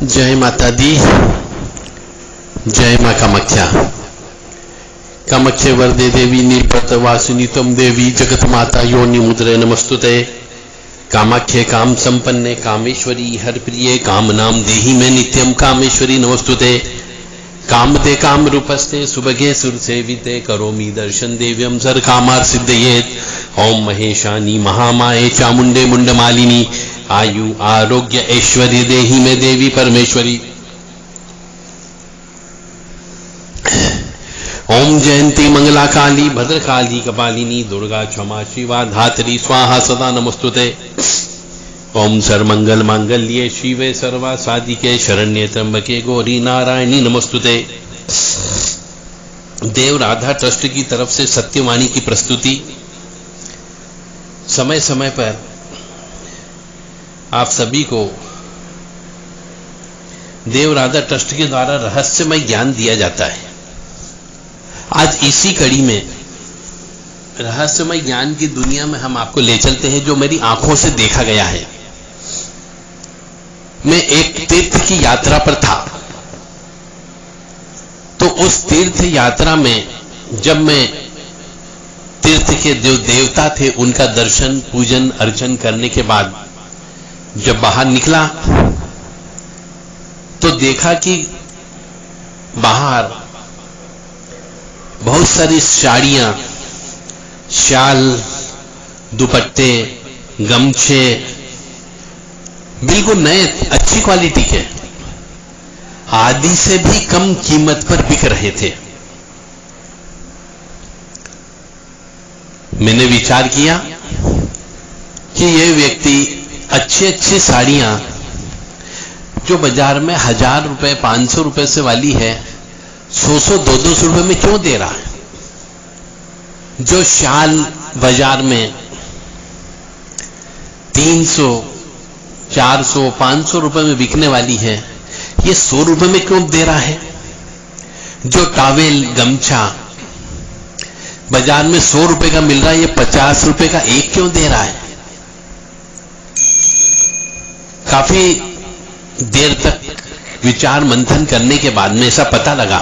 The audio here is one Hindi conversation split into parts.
जय माता दी। जय मां कामाख्या। कामाख्ये वरदे देवी नीलपत वासिनी तम देवी जगत माता योनि मुद्रे नमस्तुते। कामाख्ये काम संपन्ने कामेश्वरी हर प्रिये काम नाम देहि में नित्यम कामेश्वरी नमस्तुते। कामते काम रूपस्ते सुभगे सुर सेविते करोमि दर्शन देव्यम सर कामार सिद्धयेत। ओम महेशानी महामाये चामुंडे मुंडमालिनी आयु आरोग्य ऐश्वर्य देहि में देवी परमेश्वरी। ओम जयंती मंगला काली भद्रकाली कपालिनी दुर्गा क्षमा शिवा धात्री स्वाहा सदा नमस्तुते। ओम सर्वमंगल मांगल्ये शिवे सर्वा साधिके शरण्ये त्र्यंबके गौरी नारायणी नमस्तुते। देव राधा ट्रस्ट की तरफ से सत्यवाणी की प्रस्तुति समय समय पर आप सभी को देव राधा ट्रस्ट के द्वारा रहस्यमय ज्ञान दिया जाता है। आज इसी कड़ी में रहस्यमय ज्ञान की दुनिया में हम आपको ले चलते हैं जो मेरी आंखों से देखा गया है। मैं एक तीर्थ की यात्रा पर था, तो उस तीर्थ यात्रा में जब मैं तीर्थ के जो देवता थे उनका दर्शन पूजन अर्चन करने के बाद जब बाहर निकला तो देखा कि बाहर बहुत सारी साड़ियां, शाल, दुपट्टे, गमछे बिल्कुल नए अच्छी क्वालिटी के आदि से भी कम कीमत पर बिक रहे थे। मैंने विचार किया कि यह व्यक्ति अच्छी अच्छी साड़ियां जो बाजार में 1000 रुपए 500 रुपए से वाली है 100 200 रुपए में क्यों दे रहा है। जो शाल बाजार में 300 400 500 रुपए में बिकने वाली है ये 100 रुपए में क्यों दे रहा है। जो टॉवेल गमछा बाजार में 100 रुपए का मिल रहा है ये 50 रुपए का एक क्यों दे रहा है। काफी देर तक विचार मंथन करने के बाद में ऐसा पता लगा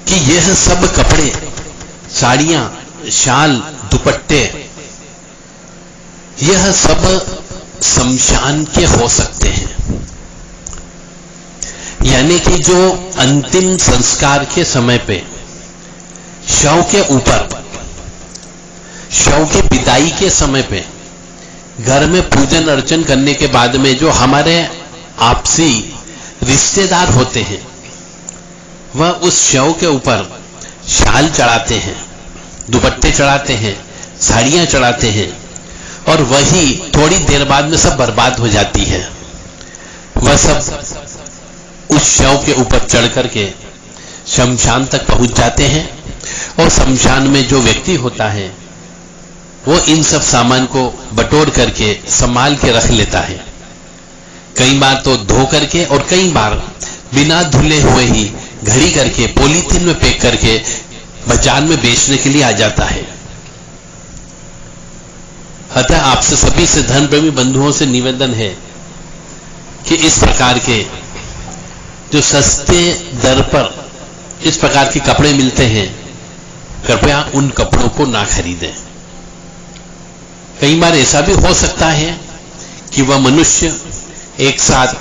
कि यह सब कपड़े, साड़ियां, शाल, दुपट्टे यह सब शमशान के हो सकते हैं। यानी कि जो अंतिम संस्कार के समय पे शव के ऊपर, शव के विदाई के समय पे घर में पूजन अर्चन करने के बाद में जो हमारे आपसी रिश्तेदार होते हैं वह उस शव के ऊपर शाल चढ़ाते हैं, दुपट्टे चढ़ाते हैं, साड़ियां चढ़ाते हैं और वही थोड़ी देर बाद में सब बर्बाद हो जाती है। वह सब उस शव के ऊपर चढ़ करके शमशान तक पहुंच जाते हैं और शमशान में जो व्यक्ति होता है वो इन सब सामान को बटोर करके संभाल के रख लेता है। कई बार तो धो करके और कई बार बिना धुले हुए ही घड़ी करके पॉलीथीन में पैक करके बाजार में बेचने के लिए आ जाता है। अतः आपसे सभी से धन प्रेमी बंधुओं से निवेदन है कि इस प्रकार के जो सस्ते दर पर इस प्रकार के कपड़े मिलते हैं कृपया उन कपड़ों को ना खरीदें। कई बार ऐसा भी हो सकता है कि वह मनुष्य एक साथ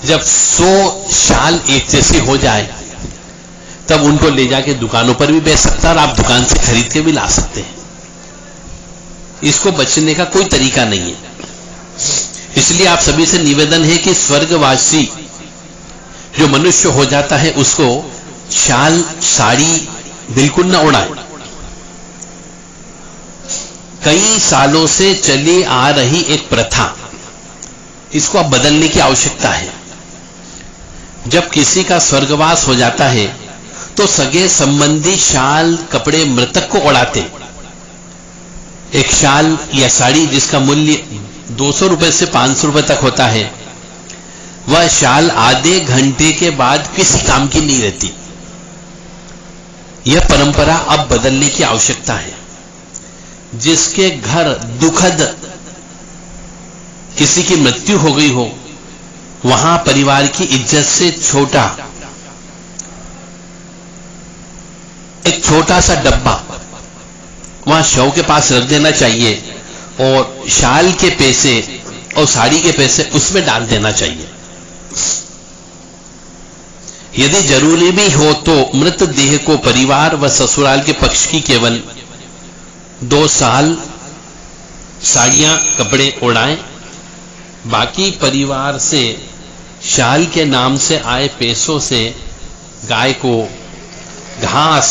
जब 100 शाल एक जैसी हो जाए तब उनको ले जाके दुकानों पर भी बेच सकता है और आप दुकान से खरीद के भी ला सकते हैं। इसको बचने का कोई तरीका नहीं है। इसलिए आप सभी से निवेदन है कि स्वर्गवासी जो मनुष्य हो जाता है उसको शाल साड़ी बिल्कुल ना उड़ाए। कई सालों से चली आ रही एक प्रथा, इसको अब बदलने की आवश्यकता है। जब किसी का स्वर्गवास हो जाता है तो सगे संबंधी शाल कपड़े मृतक को उड़ाते। एक शाल या साड़ी जिसका मूल्य 200 रुपए से 500 रुपए तक होता है वह शाल आधे घंटे के बाद किसी काम की नहीं रहती। यह परंपरा अब बदलने की आवश्यकता है। जिसके घर दुखद किसी की मृत्यु हो गई हो वहां परिवार की इज्जत से छोटा एक छोटा सा डब्बा वहां शव के पास रख देना चाहिए और शाल के पैसे और साड़ी के पैसे उसमें डाल देना चाहिए। यदि जरूरी भी हो तो मृत देह को परिवार व ससुराल के पक्ष की केवल 2 साल साड़ियां कपड़े उड़ाएं, बाकी परिवार से शाल के नाम से आए पैसों से गाय को घास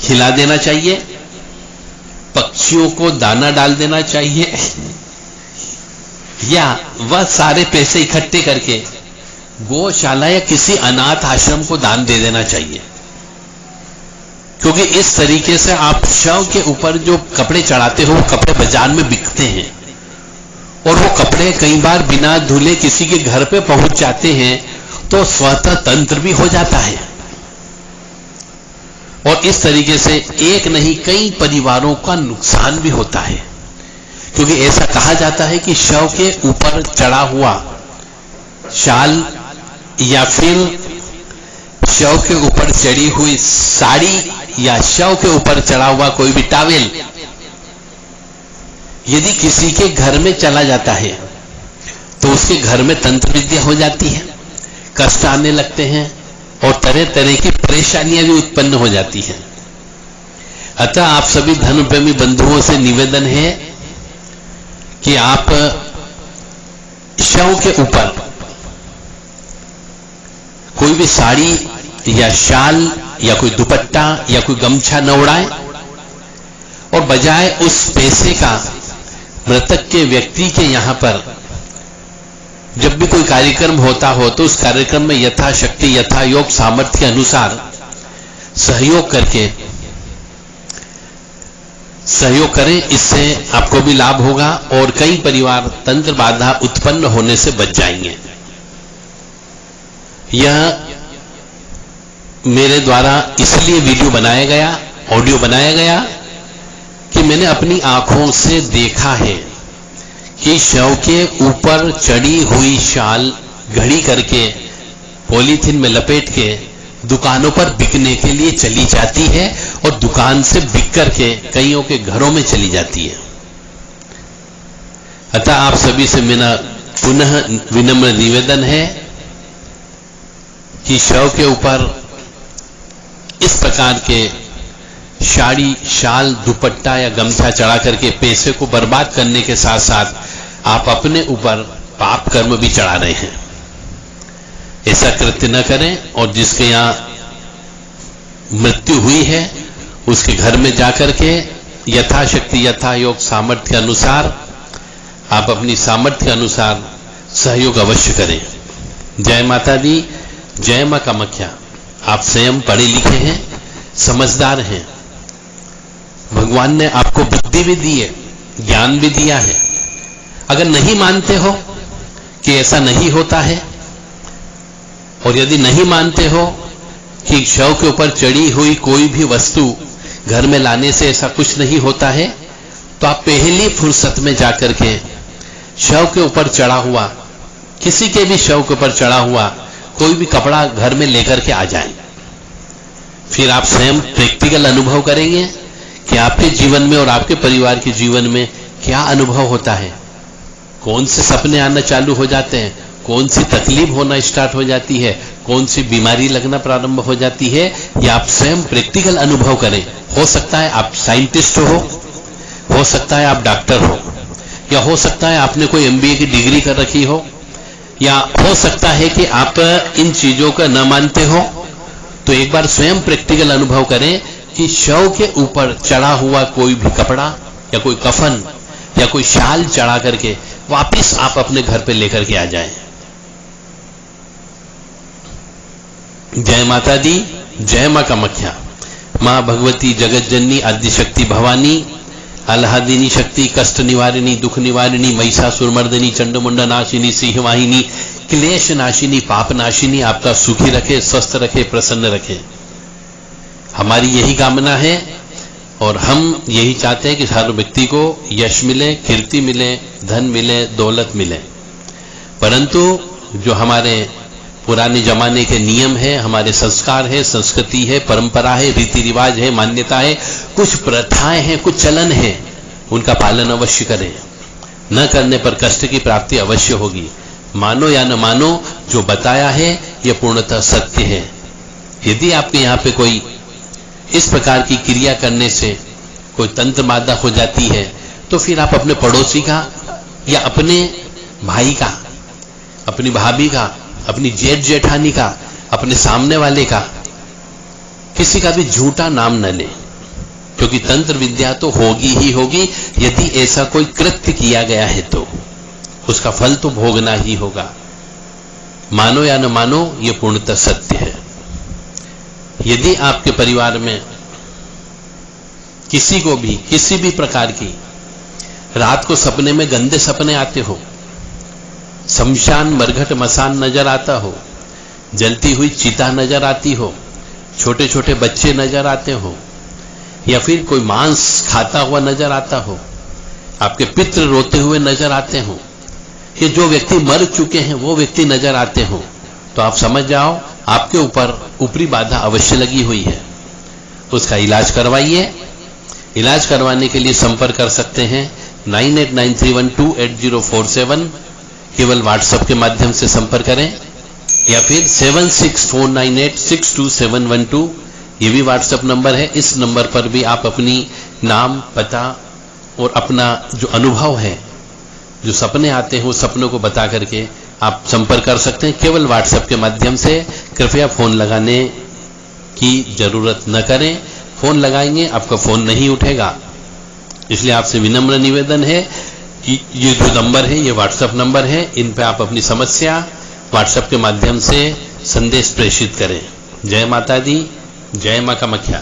खिला देना चाहिए, पक्षियों को दाना डाल देना चाहिए, या वह सारे पैसे इकट्ठे करके गौशाला या किसी अनाथ आश्रम को दान दे देना चाहिए। क्योंकि इस तरीके से आप शव के ऊपर जो कपड़े चढ़ाते हो वो कपड़े बाजार में बिकते हैं और वो कपड़े कई बार बिना धुले किसी के घर पे पहुंच जाते हैं तो स्वतः तंत्र भी हो जाता है और इस तरीके से एक नहीं कई परिवारों का नुकसान भी होता है। क्योंकि ऐसा कहा जाता है कि शव के ऊपर चढ़ा हुआ शाल या फिर शव के ऊपर चढ़ी हुई साड़ी या शव के ऊपर चढ़ा हुआ कोई भी टॉवेल यदि किसी के घर में चला जाता है तो उसके घर में तंत्र विद्या हो जाती है, कष्ट आने लगते हैं और तरह तरह की परेशानियां भी उत्पन्न हो जाती हैं। अतः आप सभी धन प्रेमी बंधुओं से निवेदन है कि आप शव के ऊपर कोई भी साड़ी या शाल या कोई दुपट्टा या कोई गमछा न उड़ाएं और बजाय उस पैसे का मृतक के व्यक्ति के यहां पर जब भी कोई कार्यक्रम होता हो तो उस कार्यक्रम में यथाशक्ति यथा योग सामर्थ्य के अनुसार सहयोग करें। इससे आपको भी लाभ होगा और कई परिवार तंत्र बाधा उत्पन्न होने से बच जाएंगे। यह मेरे द्वारा इसलिए वीडियो बनाया गया, ऑडियो बनाया गया कि मैंने अपनी आंखों से देखा है कि शव के ऊपर चढ़ी हुई शाल घड़ी करके पॉलीथीन में लपेट के दुकानों पर बिकने के लिए चली जाती है और दुकान से बिक करके कईयों के घरों में चली जाती है। अतः आप सभी से मेरा पुनः विनम्र निवेदन है कि शव के ऊपर इस प्रकार के साड़ी शाल दुपट्टा या गमछा चढ़ा करके पैसे को बर्बाद करने के साथ साथ आप अपने ऊपर पाप कर्म भी चढ़ा रहे हैं। ऐसा कृत्य न करें और जिसके यहां मृत्यु हुई है उसके घर में जाकर के यथाशक्ति यथा योग सामर्थ्य के अनुसार आप अपनी सामर्थ्य के अनुसार सहयोग अवश्य करें। जय माता दी, जय मां कामाख्या। आप स्वयं पढ़े लिखे हैं, समझदार हैं, भगवान ने आपको बुद्धि भी दी है, ज्ञान भी दिया है। अगर नहीं मानते हो कि ऐसा नहीं होता है और यदि नहीं मानते हो कि शव के ऊपर चढ़ी हुई कोई भी वस्तु घर में लाने से ऐसा कुछ नहीं होता है, तो आप पहली फुर्सत में जाकर के शव के ऊपर चढ़ा हुआ किसी के भी शव के ऊपर चढ़ा हुआ कोई भी कपड़ा घर में लेकर के आ जाएं। फिर आप स्वयं प्रैक्टिकल अनुभव करेंगे कि आपके जीवन में और आपके परिवार के जीवन में क्या अनुभव होता है, कौन से सपने आना चालू हो जाते हैं, कौन सी तकलीफ होना स्टार्ट हो जाती है, कौन सी बीमारी लगना प्रारंभ हो जाती है। ये आप स्वयं प्रैक्टिकल अनुभव करें। हो सकता है आप साइंटिस्ट हो सकता है आप डॉक्टर हो, या हो सकता है आपने कोई MBA की डिग्री कर रखी हो, या हो सकता है कि आप इन चीजों का न मानते हो। तो एक बार स्वयं प्रैक्टिकल अनुभव करें कि शव के ऊपर चढ़ा हुआ कोई भी कपड़ा या कोई कफन या कोई शाल चढ़ा करके वापिस आप अपने घर पे लेकर के आ जाएं। जय माता दी, जय मां कामाख्या। मां भगवती जगत जननी आदिशक्ति भवानी आह्लादिनी शक्ति कष्ट निवारिणी दुख निवारिणी महिषासुर मर्दिनी चंडमुंडा नाशिनी सिंहवाहिनी क्लेश नाशिनी पाप नाशिनी आपका सुखी रखे, स्वस्थ रखे, प्रसन्न रखे। हमारी यही कामना है और हम यही चाहते हैं कि हर व्यक्ति को यश मिले, कीर्ति मिले, धन मिले, दौलत मिले। परंतु जो हमारे पुराने जमाने के नियम है, हमारे संस्कार है, संस्कृति है, परंपरा है, रीति रिवाज है, मान्यता है, कुछ प्रथाएं हैं, कुछ चलन है, उनका पालन अवश्य करें। न करने पर कष्ट की प्राप्ति अवश्य होगी। मानो या न मानो, जो बताया है यह पूर्णतः सत्य है। यदि आपके यहाँ पे कोई इस प्रकार की क्रिया करने से कोई तंत्र मादा हो जाती है, तो फिर आप अपने पड़ोसी का या अपने भाई का, अपनी भाभी का, अपनी जेठ जेठानी का, अपने सामने वाले का, किसी का भी झूठा नाम न लें, क्योंकि तंत्र विद्या तो होगी ही होगी। यदि ऐसा कोई कृत्य किया गया है तो उसका फल तो भोगना ही होगा। मानो या न मानो, यह पूर्णतः सत्य है। यदि आपके परिवार में किसी को भी किसी भी प्रकार की रात को सपने में गंदे सपने आते हो, शमशान मरघट मसान नजर आता हो, जलती हुई चिता नजर आती हो, छोटे छोटे बच्चे नजर आते हो, या फिर कोई मांस खाता हुआ नजर आता हो, आपके पितृ रोते हुए नजर आते हो, ये जो व्यक्ति मर चुके हैं वो व्यक्ति नजर आते हो, तो आप समझ जाओ आपके ऊपर ऊपरी बाधा अवश्य लगी हुई है। उसका इलाज करवाइए। इलाज करवाने के लिए संपर्क कर सकते हैं 9893128047, केवल व्हाट्सएप के माध्यम से संपर्क करें, या फिर 7649862712, ये भी व्हाट्सएप नंबर है। इस नंबर पर भी आप अपनी नाम, पता और अपना जो अनुभव है, जो सपने आते हैं, उस सपनों को बता करके आप संपर्क कर सकते हैं, केवल व्हाट्सएप के माध्यम से। कृपया फोन लगाने की जरूरत न करें। फोन लगाएंगे आपका फोन नहीं उठेगा, इसलिए आपसे विनम्र निवेदन है कि ये जो नंबर है, ये व्हाट्सएप नंबर है, इन पे आप अपनी समस्या व्हाट्सएप के माध्यम से संदेश प्रेषित करें। जय माता दी, जय मां कामाख्या।